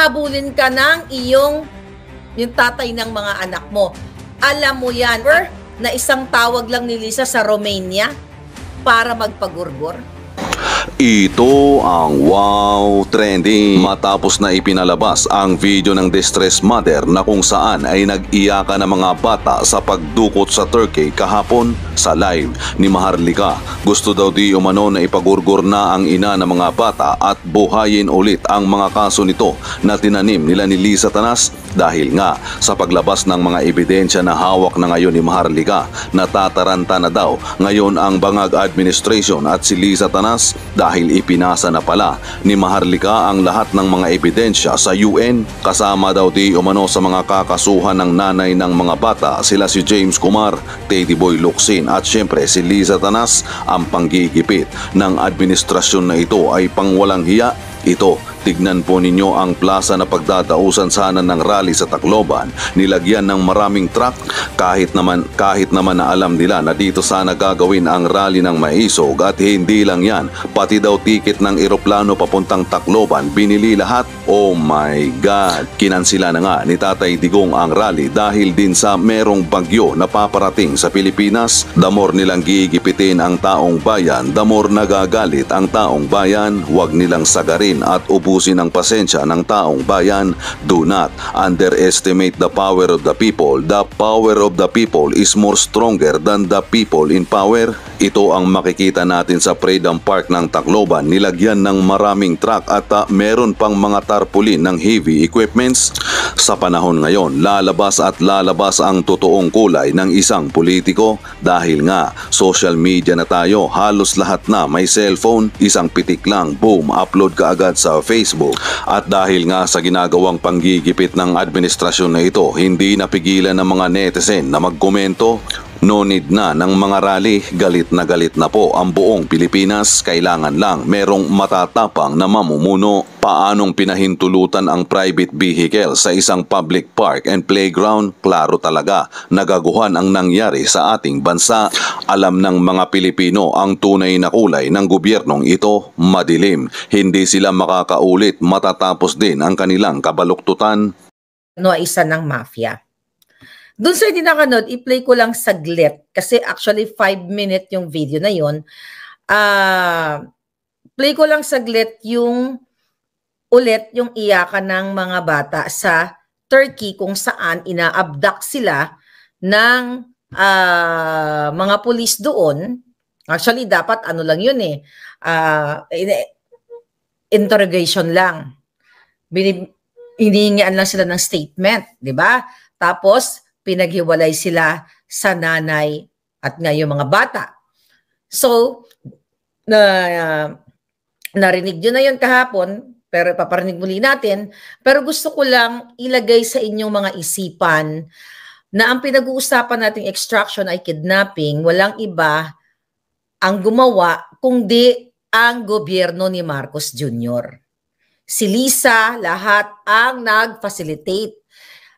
habulin ka ng yung tatay ng mga anak mo. Alam mo yan, na isang tawag lang ni Liza sa Romania para magpagurgor. Ito ang Wow Trending. Matapos na ipinalabas ang video ng distress mother na kung saan ay nag-iyakan ng mga bata sa pagdukot sa Turkey kahapon sa live ni Maharlika. Gusto daw di umano na ipagurgor na ang ina ng mga bata at buhayin ulit ang mga kaso nito na tinanim nila ni Liza Tanas dahil nga sa paglabas ng mga ebidensya na hawak na ngayon ni Maharlika. Natataranta na daw ngayon ang Bangag Administration at si Liza Tanas dahil ipinasa na pala ni Maharlika ang lahat ng mga ebidensya sa UN. Kasama daw di umano sa mga kakasuhan ng nanay ng mga bata sila si James Kumar, Teddy Boy Locsin at syempre si Liza Tanas. Ang panggigipit ng administrasyon na ito ay pangwalang hiya. Ito, tignan po ninyo ang plaza na pagdadausan sana ng rally sa Tacloban. Nilagyan ng maraming truck kahit naman na alam nila na dito sana gagawin ang rally ng Maisog. At hindi lang yan, pati daw tiket ng eroplano papuntang Tacloban binili lahat. Oh my God! Kinansila na nga ni Tatay Digong ang rally dahil din sa merong bagyo na paparating sa Pilipinas. The more nilang gigipitin ang taong bayan, the more nagagalit ang taong bayan. Huwag nilang sagarin at ubusin ang pasensya ng taong bayan. Do not underestimate the power of the people. The power of the people is more stronger than the people in power. Ito ang makikita natin sa Freedom Park ng Tacloban. Nilagyan ng maraming truck at meron pang mga tarpaulin ng heavy equipments. Sa panahon ngayon, lalabas at lalabas ang totoong kulay ng isang politiko dahil nga social media na tayo. Halos lahat na may cellphone. Isang pitik lang, boom, upload ka agad sa Facebook. At dahil nga sa ginagawang panggigipit ng administrasyon na ito, hindi napigilan ng mga netizen na magkomento. No need na ng mga rally, galit na po ang buong Pilipinas. Kailangan lang merong matatapang na mamumuno. Paanong pinahintulutan ang private vehicle sa isang public park and playground? Klaro talaga, nagaguhan ang nangyari sa ating bansa. Alam ng mga Pilipino ang tunay na kulay ng gobyernong ito, madilim. Hindi sila makakaulit, matatapos din ang kanilang kabaluktutan. Isa ng mafia. Doon sa hindi nakanood, i-play ko lang saglit. Kasi actually 5-minute yung video na yun. Play ko lang saglit yung iyakan ng mga bata sa Turkey kung saan ina-abduct sila ng mga pulis doon. Actually, dapat ano lang yun interrogation lang. Hinihingian lang sila ng statement, di ba? Tapos, pinaghiwalay sila sa nanay at ngayon mga bata. So, narinig nyo na yun kahapon, pero paparinig muli natin. Pero gusto ko lang ilagay sa inyong mga isipan na ang pinag-uusapan nating extraction ay kidnapping, walang iba ang gumawa kundi ang gobyerno ni Marcos Jr. Si Liza, lahat ang nag-facilitate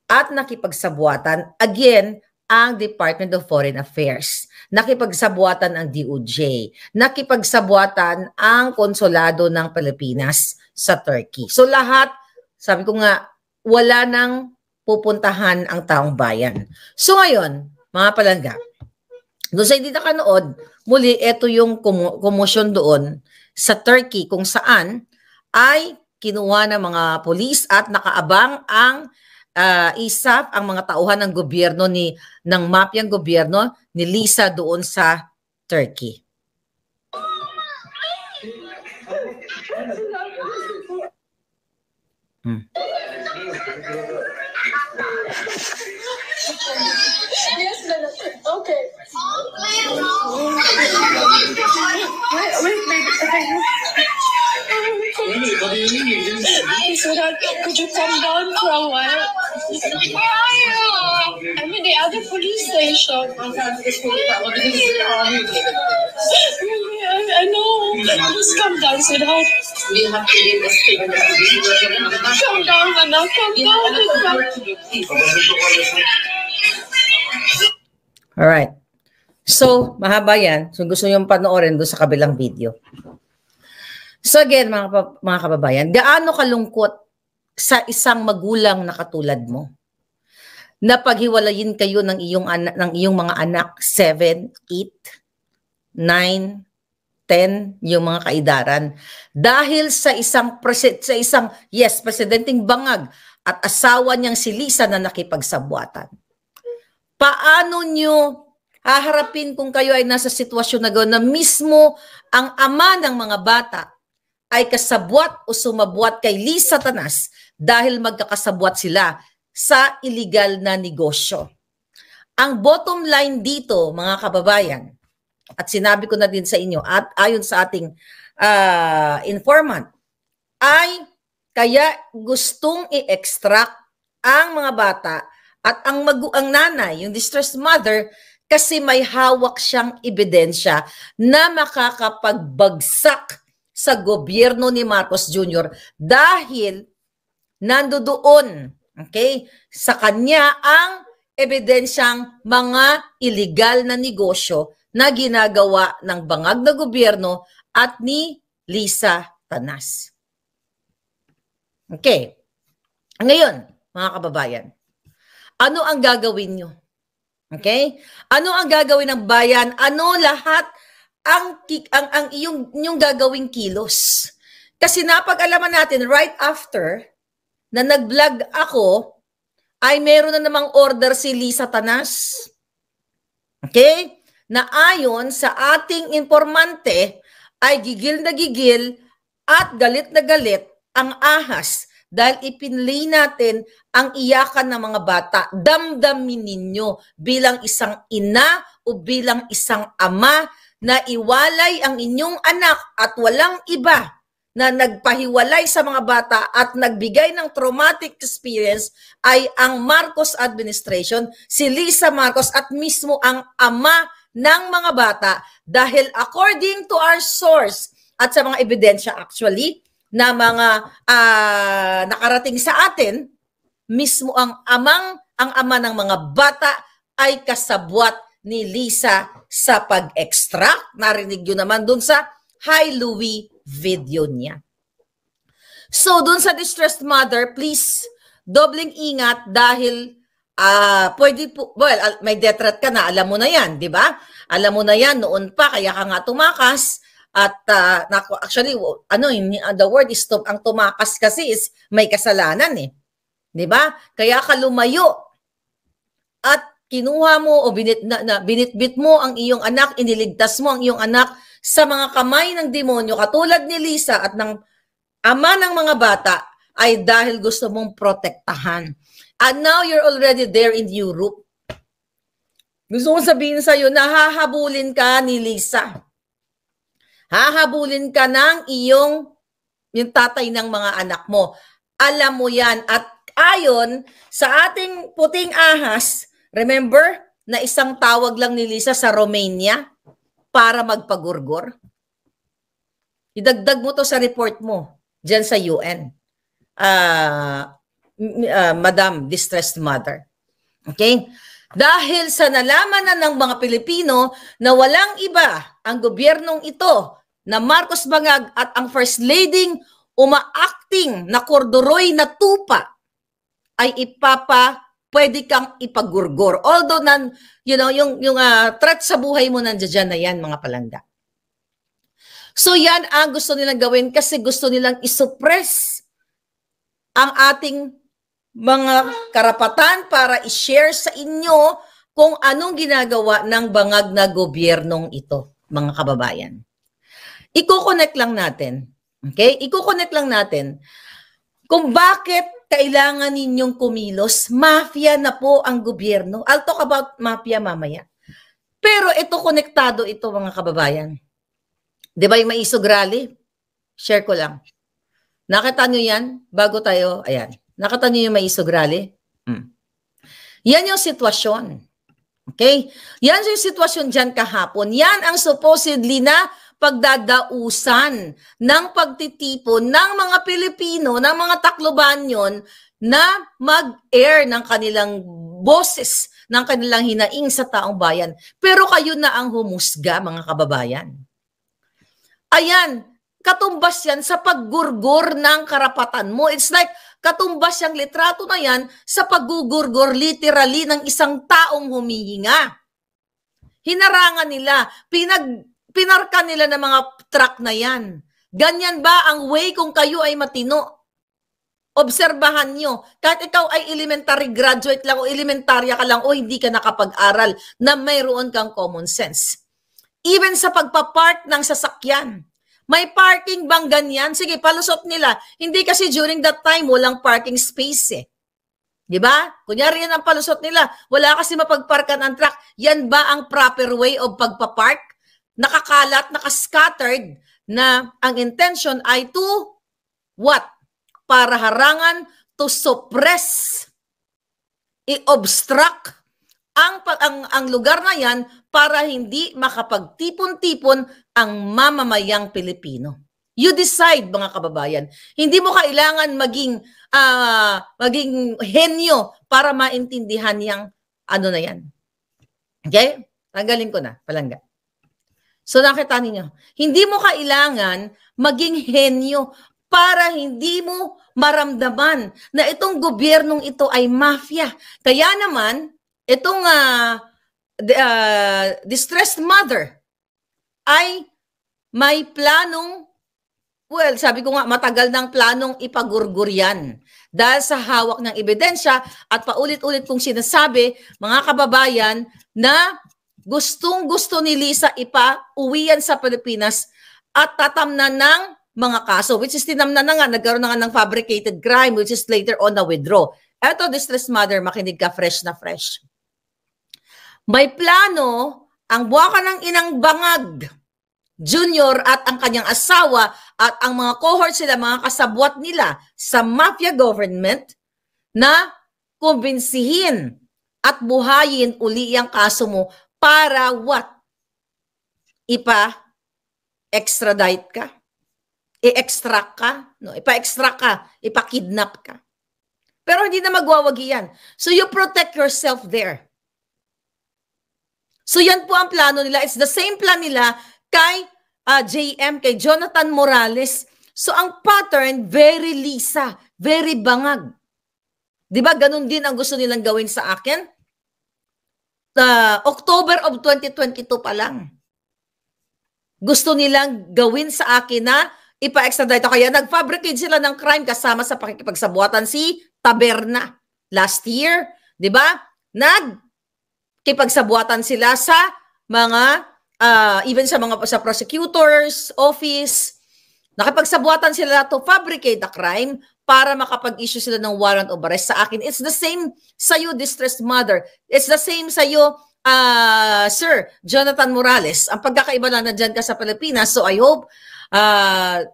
at nakipagsabuatan, again, ang Department of Foreign Affairs. Nakipagsabuatan ang DOJ. Nakipagsabuatan ang Konsulado ng Pilipinas sa Turkey. So lahat, sabi ko nga, wala nang pupuntahan ang taong bayan. So ngayon, mga palangga, doon sa hindi nakanood, muli, ito yung komosyon doon sa Turkey kung saan ay kinuha ng mga polis at nakaabang ang ISAF, ang mga tauhan ng gobyerno ng mafyang gobyerno ni Liza doon sa Turkey. Yes, okay. Wait, Sweetheart, could you come down for a while? Where are you? I'm in the other police station. I know. Just come down, sweetheart. We have to get the statement. Come down, Anak. Come down. Alright. So, mahaba yan. So, gusto nyo panoorin doon sa kabilang video. So again, mga kababayan, gaano kalungkot sa isang magulang na katulad mo? Na paghiwalayin kayo ng iyong mga anak 7, 8, 9, 10 yung mga kaedaran dahil sa isang presidenteng bangag at asawa niyang si Lisa na nakipagsabwatan. Paano niyo haharapin kung kayo ay nasa sitwasyon na gano'n na mismo ang ama ng mga bata ay kasabwat o sumabwat kay Lisa Tanas dahil magkakasabwat sila sa illegal na negosyo? Ang bottom line dito, mga kababayan, at sinabi ko na din sa inyo at ayon sa ating informant, ay kaya gustong i-extract ang mga bata at ang nanay, yung distressed mother, kasi may hawak siyang ebidensya na makakapagbagsak sa gobyerno ni Marcos Jr. dahil nandoon, okay, sa kanya ang ebidensyang mga illegal na negosyo na ginagawa ng bangag na gobyerno at ni Lisa Tanas. Okay. Ngayon, mga kababayan, ano ang gagawin nyo? Okay? Ano ang gagawin ng bayan? Ano lahat ang inyong gagawing kilos? Kasi napag-alaman natin right after na nag-vlog ako, ay meron na namang order si Lisa Tanas. Okay? Na ayon sa ating informante, ay gigil na gigil at galit na galit ang ahas dahil ipinlay natin ang iyakan ng mga bata. Damdamin ninyo bilang isang ina o bilang isang ama na iwalay ang inyong anak at walang iba na nagpahiwalay sa mga bata at nagbigay ng traumatic experience ay ang Marcos administration, si Lisa Marcos at mismo ang ama ng mga bata dahil according to our source at sa mga ebidensya actually na mga nakarating sa atin, mismo ang ama ng mga bata ay kasabwat ni Lisa sa pag-extract. Narinig yun naman dun sa Hi Louie video niya. So dun sa distressed mother, please dobling ingat dahil pwede po, well, may death threat ka na, alam mo na yan, di ba? Alam mo na yan noon pa, kaya ka nga tumakas. At actually, the word is ang tumakas kasi is may kasalanan eh. Di ba? Kaya ka lumayo at kinuha mo o binitbit mo ang iyong anak, iniligtas mo ang iyong anak sa mga kamay ng demonyo katulad ni Lisa at ng ama ng mga bata ay dahil gusto mong protektahan. And now you're already there in Europe. Gusto kong sabihin sa'yo na hahabulin ka ni Lisa. Hahabulin ka ng yung tatay ng mga anak mo. Alam mo yan. At ayon sa ating puting ahas, remember na isang tawag lang ni Lisa sa Romania para magpagurgor? Idagdag mo to sa report mo dyan sa UN. Madam Distressed Mother. Okay? Dahil sa nalaman na ng mga Pilipino na walang iba ang gobyernong ito na Marcos Bangag at ang First Lady umaacting na korduroy na tupa ay pwede kang ipagurgor. Although yung threat sa buhay mo nandiyan na yan, mga palangga. So yan ang gusto nilang gawin kasi gusto nilang isuppress ang ating mga karapatan para i-share sa inyo kung anong ginagawa ng bangag na gobyernong ito, mga kababayan. Iko-connect lang natin. Okay? Iko-connect lang natin kung bakit kailangan ninyong kumilos. Mafia na po ang gobyerno. I'll talk about mafia mamaya. Pero ito, konektado ito, mga kababayan. Di ba yung maisog rally? Share ko lang. Nakita nyo yan? Bago tayo, ayan. Nakita nyo yung maisog rally? Yan yung sitwasyon. Okay? Yan yung sitwasyon dyan kahapon. Yan ang supposedly na pagdadausan ng pagtitipon ng mga Pilipino, ng mga Taclobanyon na mag-air ng kanilang boses, ng kanilang hinaing sa taong bayan. Pero kayo na ang humusga, mga kababayan. Ayan, katumbas yan sa paggurgur ng karapatan mo. It's like, katumbas yung litrato na yan sa paggugurgur literally ng isang taong humihinga. Hinarangan nila, pinarka nila ng mga truck na yan. Ganyan ba ang way kung kayo ay matino? Obserbahan nyo, kahit ikaw ay elementary graduate lang o elementarya ka lang o hindi ka nakapag-aral na mayroon kang common sense. Even sa pagpapark ng sasakyan, may parking bang ganyan? Sige, palusot nila. Hindi kasi during that time, walang parking space eh. Diba? Kunyari yan ang palusot nila. Wala kasi mapagparkan ang truck. Yan ba ang proper way of pagpapark? Nakakalat, nakascattered na ang intention ay to what? Para harangan, to suppress, i-obstruct ang lugar na yan para hindi makapagtipon-tipon ang mamamayang Pilipino. You decide, mga kababayan. Hindi mo kailangan maging henyo para maintindihan yung ano na yan. Okay? Tanggalin ko na, palangga. So nakita ninyo, hindi mo kailangan maging henyo para hindi mo maramdaman na itong gobyernong ito ay mafia. Kaya naman, itong distressed mother ay may planong, well, sabi ko nga, matagal ng planong ipagurgur yan. Dahil sa hawak ng ebidensya at paulit-ulit kong sinasabi, mga kababayan, na gustong-gusto ni Lisa ipa-uwi yan sa Pilipinas at tatamnan ng mga kaso, which is tinamnan na nga, nagkaroon na nga ng fabricated crime, which is later on na withdraw. Eto, distressed mother, makinig ka, fresh na fresh. May plano ang buwaka ng inang Bangag Junior at ang kanyang asawa at ang mga cohorts sila, mga kasabwat nila sa mafia government na kumbinsihin at buhayin uli ang kaso mo para what? Ipa-extradite ka? I-extract ka? No, ipa-extract ka, ipa-kidnap ka. Pero hindi na magwawagi yan. So you protect yourself there. So yan po ang plano nila. It's the same plan nila kay JM, kay Jonathan Morales. So ang pattern, very Lisa, very Bangag. Di ba ganun din ang gusto nilang gawin sa akin? October of 2022 pa lang. Gusto nilang gawin sa akin na ipa-extradite. Kaya nag-fabricate sila ng crime kasama sa pakikipagsabuatan si Taberna. Last year, di ba? Nagkipagsabuatan sila sa mga, even sa mga sa prosecutor's office. Nakipagsabuatan sila to fabricate the crime para makapag-issue sila ng warrant of arrest sa akin. It's the same sa'yo, distressed mother. It's the same sa'yo, Sir Jonathan Morales. Ang pagkakaiba lang na dyan ka sa Pilipinas. So I hope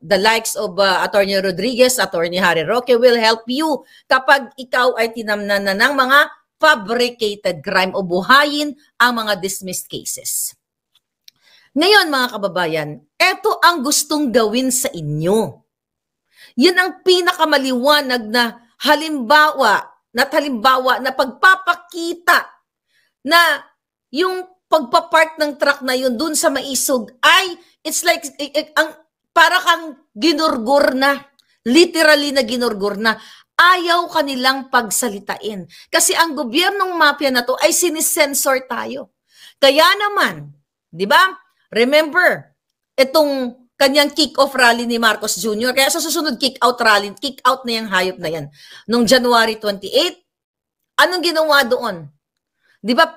the likes of Attorney Rodriguez, Attorney Harry Roque will help you kapag ikaw ay tinamnan na ng mga fabricated crime o buhayin ang mga dismissed cases. Ngayon, mga kababayan, eto ang gustong gawin sa inyo. Yan ang pinakamaliwanag na halimbawa na pagpapakita na yung pagpapark ng truck na yun dun sa Maisog ay it's like para kang ginurgur na, literally na ginurgur na. Ayaw kanilang pagsalitain. Kasi ang gobyernong mafia na to ay sinisensor tayo. Kaya naman, di ba? Remember, itong kanyang kick-off rally ni Marcos Jr. Kaya sa susunod kick-out rally, kick-out na yung hayop na yan. Noong January 28, anong ginawa doon? Di ba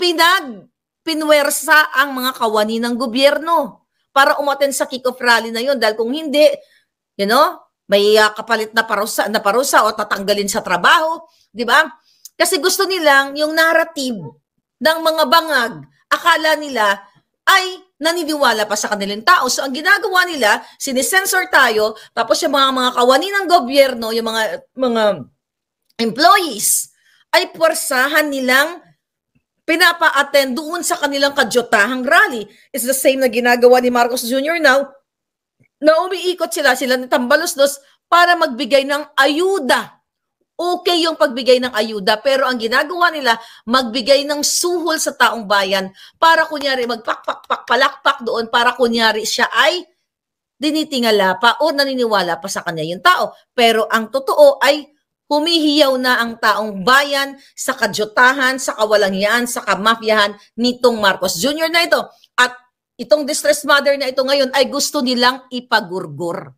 pinwersa ang mga kawani ng gobyerno para umaten sa kick-off rally na yun. Dahil kung hindi, you know, may kapalit na parusa o tatanggalin sa trabaho. Di ba? Kasi gusto nilang yung narrative ng mga bangag, akala nila ay naniniwala pa sa kanilang tao. So, ang ginagawa nila, sinisensor tayo, tapos yung mga kawani ng gobyerno, yung mga employees, ay puwersahan nilang pinapa-attend doon sa kanilang kadyotahang rally. It's the same na ginagawa ni Marcos Jr. now, na umiikot sila ni Tambaloslos para magbigay ng ayuda. Okay yung pagbigay ng ayuda, pero ang ginagawa nila, magbigay ng suhol sa taong bayan para kunyari magpakpak-palakpak doon para kunyari siya ay, dinitingala pa o naniniwala pa sa kanya yung tao. Pero ang totoo ay humihiyaw na ang taong bayan sa kadyutahan, sa kawalangyaan, sa kamafyahan nitong Marcos Jr. na ito. At itong distressed mother na ito ngayon ay gusto nilang ipagurgur.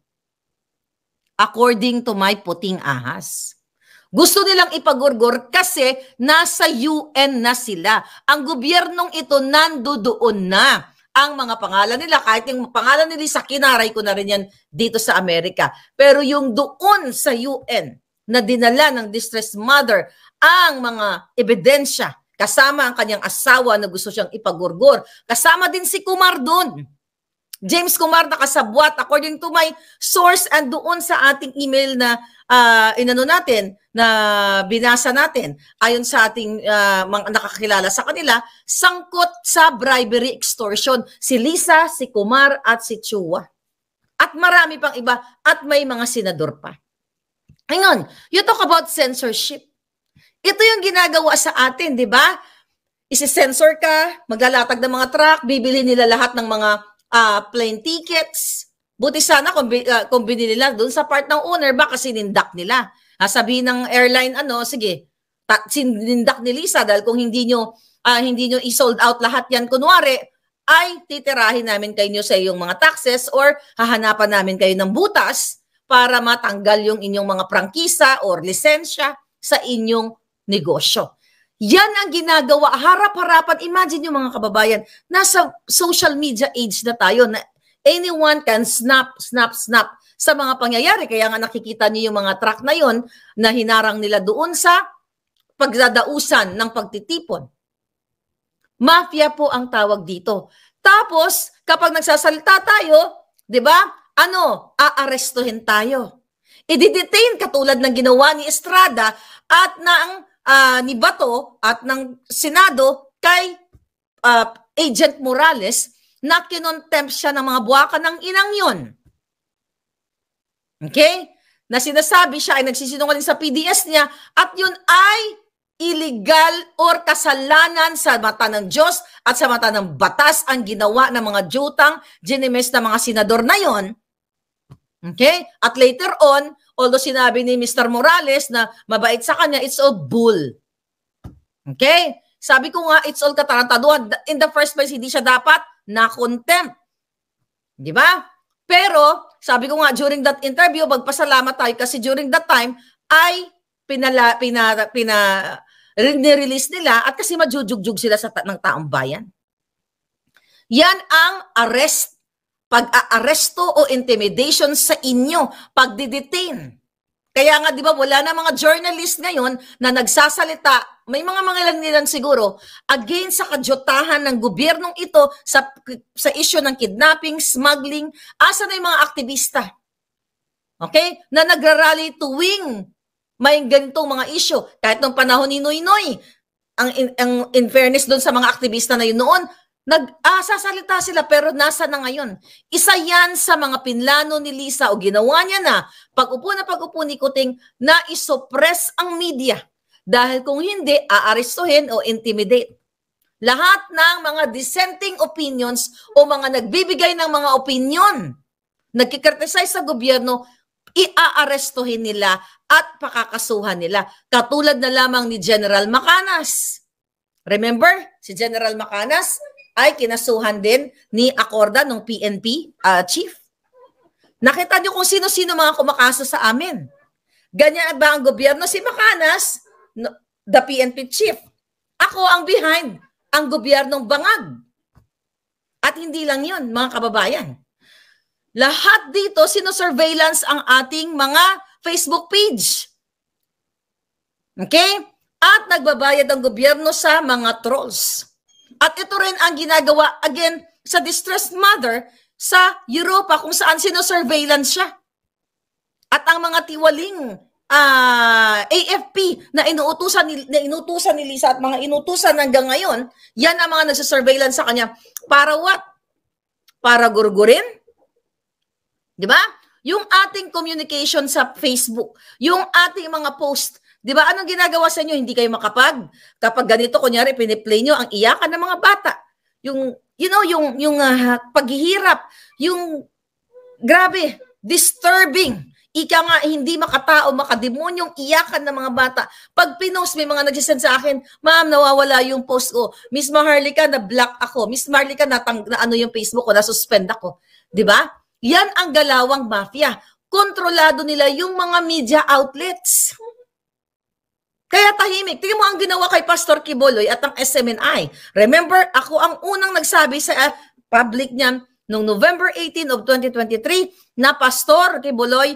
According to my puting ahas. Gusto nilang ipagurgur kasi nasa UN na sila. Ang gobyernong ito nandoon na. Ang mga pangalan nila, kahit yung pangalan nila sa kinaray ko na rin yan dito sa Amerika. Pero yung doon sa UN na dinala ng distressed mother ang mga ebidensya, kasama ang kanyang asawa na gusto siyang ipagurgur. Kasama din si Kumar doon. James Kumar nakasabwat according to my source and doon sa ating email na inano natin, na binasa natin, ayon sa ating mga nakakilala sa kanila, sangkot sa bribery extortion. Si Lisa, si Kumar, at si Chua. At marami pang iba, at may mga senador pa. Ngayon, you talk about censorship. Ito yung ginagawa sa atin, di ba? Isi-censor ka, maglalatag ng mga truck, bibili nila lahat ng mga plane tickets. Buti sana kung binili nila doon sa part ng owner, baka sinindak nila. Sabihin ng airline, sige, sinindak ni Lisa dahil kung hindi nyo i-sold out lahat yan, kunwari, ay titirahin namin kayo sa iyong mga taxes or hahanapan namin kayo ng butas para matanggal yung inyong mga prangkisa or lisensya sa inyong negosyo. Yan ang ginagawa, harap-harapan. Imagine yung mga kababayan, nasa social media age na tayo na anyone can snap sa mga pangyayari. Kaya nga nakikita niyo yung mga truck na yon na hinarang nila doon sa pagdadausan ng pagtitipon. Mafia po ang tawag dito. Tapos, kapag nagsasalita tayo, di ba, aarestuhin tayo. I-detain katulad ng ginawa ni Estrada at ni Bato at ng Senado kay Agent Morales na kinontempt siya ng mga buwakan ng inang yon. Okay? Na sinasabi siya ay nagsisinungaling sa PDS niya at yun ay illegal or kasalanan sa mata ng Diyos at sa mata ng batas ang ginawa ng mga jutang, ginimes na mga senador na yon. Okay? At later on, although sinabi ni Mr. Morales na mabait sa kanya, it's all bull. Okay? Sabi ko nga, it's all katarantaduhan. In the first place, hindi siya dapat na-contempt. Di ba? Pero, sabi ko nga, during that interview, magpasalamat tayo kasi during that time, ay nirelease nila at kasi majujugjug sila ng taong bayan. Yan ang arrest. Pag-aaresto o intimidation sa inyo, pag-detain. Kaya nga, di ba, wala na mga journalist ngayon na nagsasalita, may mga nilang siguro, against sa kadyutahan ng gobyernong ito sa issue ng kidnapping, smuggling, asa na yung mga aktivista. Okay? Na nagrarally tuwing may ganitong mga issue. Kahit nung panahon ni Noynoy, ang in fairness doon sa mga aktivista na yun noon, sasalita sila pero nasa na ngayon. Isa yan sa mga pinlano ni Lisa o ginawa niya na pag-upo ni Kuting na isuppress ang media. Dahil kung hindi, aarestuhin o intimidate. Lahat ng mga dissenting opinions o mga nagbibigay ng mga opinion, nagkikriticize sa gobyerno, iaarestuhin nila at pakakasuhan nila. Katulad na lamang ni General Macanas. Remember, si General Macanas ay kinasuhan din ni Acorda ng PNP chief. Nakita niyo kung sino-sino mga kumakaso sa amin. Ganyan ba ang gobyerno? Si Macanas, the PNP chief. Ako ang behind, ang gobyernong bangag. At hindi lang yun, mga kababayan. Lahat dito, sino-surveillance ang ating mga Facebook page. Okay? At nagbabayad ang gobyerno sa mga trolls. At ito rin ang ginagawa, again, sa distressed mother sa Europa kung saan sino-surveillance siya. At ang mga tiwaling AFP na inuutusan ni Lisa at mga inutusan hanggang ngayon, yan ang mga nagsasurveillance sa kanya. Para what? Para gurgurin? Di ba? Yung ating communication sa Facebook, yung ating mga post, di ba? Anong ginagawa sa inyo? Hindi kayo kapag ganito, kunyari, piniplay nyo ang iyakan ng mga bata. Yung, you know, yung paghihirap, yung Grabe, disturbing. Ika nga, hindi makatao, makademonyong iyakan ng mga bata. Pag pinost, may mga nagsisend sa akin, ma'am, nawawala yung post ko. Miss Maharlika, na-block ako. Miss Maharlika, na ano yung Facebook ko, na-suspend ako. Diba? Yan ang galawang mafia. Kontrolado nila yung mga media outlets. Kaya tahimik. Tingnan mo ang ginawa kay Pastor Quiboloy at ang SMNI. Remember, ako ang unang nagsabi sa public niyan noong November 18 of 2023 na Pastor Quiboloy,